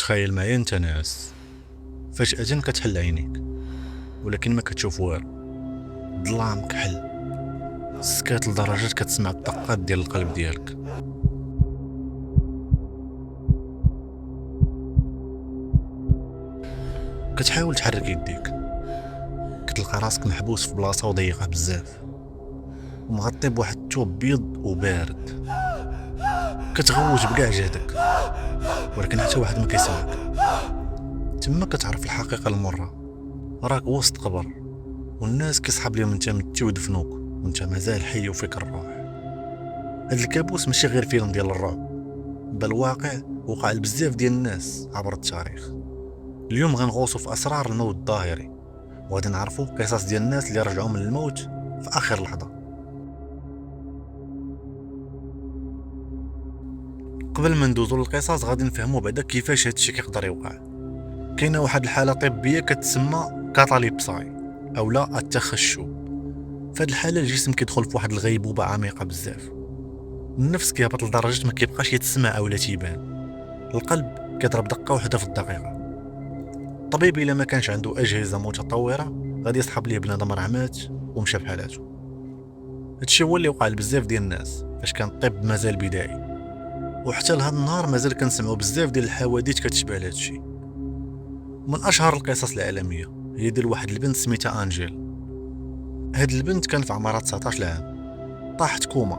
تخيل معايا انت ناس فجأة كتحل عينيك ولكن ما كتشوف والو. الظلام كحل سكات لدرجة كتسمع الدقات ديال القلب ديالك. كتحاول تحرك يديك، كتلقى راسك محبوس في بلاصة وضيقة بزاف ومغطي بواحد الثوب بيض وبارد. كتغوت بكاع جهدك ولكن حتى واحد ما كيسمعك. تما كتعرف الحقيقة المرة، راك وسط قبر والناس كيصحاب ليهم انت متي ودفنوك وانت مازال حي وفيك الروح. هاد الكابوس ماشي غير فيلم ديال الرعب، بل واقع وقع لبزاف ديال الناس عبر التاريخ. اليوم غنغوصوا في اسرار الموت الظاهري وغادي نعرفوا قصص ديال الناس اللي رجعوا من الموت في اخر لحظه. قبل ما ندوزوا للقصص غادي نفهموا بعدا كيفاش هادشي كيقدر يوقع. كاينه واحد الحاله طبيه كتسمى كاتاليبساي اولا التخشب. فهاد الحاله الجسم كيدخل في واحد الغيبوبه عميقه بزاف، النفس كيهبط لدرجه ما كيبقاش يتسمع اولا تيبان، القلب كيضرب دقه واحده في الدقيقه. الطبيب الا ما كانش عنده اجهزه متطوره غادي يسحب ليه بنادم راه مات ومشى بحالاته. هادشي هو اللي وقع لبزاف ديال الناس فاش كان الطب مازال بدائي، وحتى لهاد النهار مازال كنسمعوا بزاف ديال الحوادث كتشبه لهادشي. من اشهر القصص العالميه هي ديال واحد البنت سميتها انجيل. هاد البنت كان في عمرها 19 عام، طاحت كوما.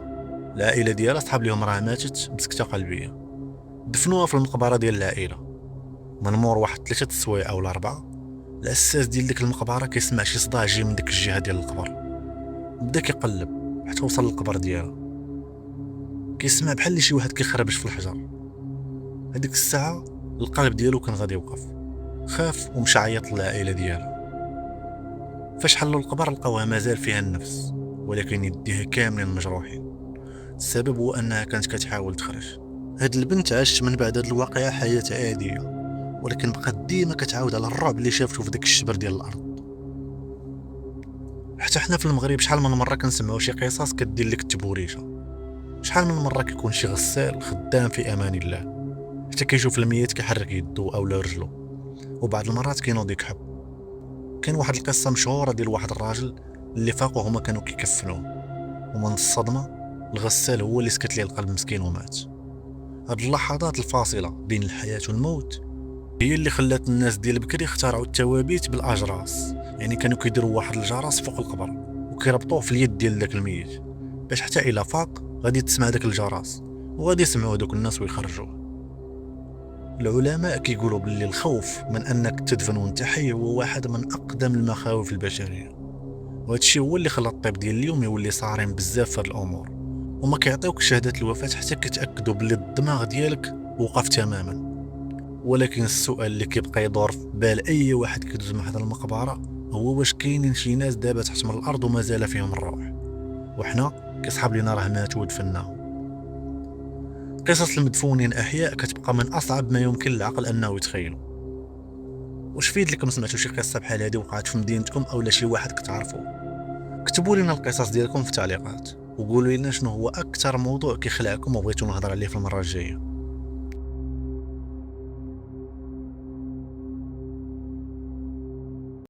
العائله ديالها صحاب ليهم راه ماتت بسكته قلبيه، دفنوها في المقبره ديال العائله. من مور واحد 3 السوايع او 4 الاساس ديال ديك المقبره كيسمع شي صداع جاي من ديك الجهه ديال القبر. بدا كيقلب حتى وصل للقبر ديالها، كيسمع بحال اللي شي واحد كيخربش في الحجر. هذيك الساعه القلب ديالو كان غادي يوقف، خاف ومشى عيط للعائله ديالها. فاش حلوا القبر لقاوها مازال فيها النفس ولكن يديها كاملين مجروحين. السبب هو انها كانت كتحاول تخرج. هاد البنت عاشت من بعد هاد الواقعه حياه عاديه ولكن بقات ديما كتعاود على الرعب اللي شافته في داك الشبر ديال الارض. حتى حنا في المغرب شحال من مره كنسمعوا شي قصص كدير لك التبوريشه، شحال من مره كيكون شي غسال خدام في امان الله حتى كيشوف الميت كيحرك يدو او رجلو، وبعض المرات كينوض يكحب. كاين واحد القصه مشهوره ديال واحد الراجل اللي فاقوا هما كانوا كيكفنوه ومن الصدمه الغسال هو اللي سكت ليه القلب مسكين ومات. هاد اللحظات الفاصله بين الحياه والموت هي اللي خلات الناس ديال بكري اخترعوا التوابيت بالاجراس، يعني كانوا كيديروا واحد الجرس فوق القبر وكيربطوه في اليد ديال داك الميت باش حتى الا فاق غادي تسمع داك الجرس وغادي يسمعوا دوك الناس ويخرجوه. العلماء كيقولوا باللي الخوف من انك تدفن وانت حي هو واحد من اقدم المخاوف البشريه، وهادشي هو اللي خلى الطب ديال اليوم يولي صارم بزاف في هاد الامور، وما كيعطيوك شهاده الوفاه حتى كيتاكدوا باللي الدماغ ديالك وقف تماما. ولكن السؤال اللي كيبقى يدور في بال اي واحد كيدوز من هذا المقبره هو واش كاينين شي ناس دابا تحت من الارض ومازال فيهم الروح وحنا كيصحاب لينا راه ماتوا ودفناهم. قصص المدفونين احياء كتبقى من اصعب ما يمكن العقل انه يتخيله. واش فيد لكم سمعتوا شي قصه بحال هذه وقعت في مدينتكم اولا شي واحد كتعرفوا؟ كتبوا لنا القصص ديالكم في التعليقات وقولوا لنا شنو هو اكثر موضوع كيخلعكم وبغيتوا نهضر عليه في المره الجايه.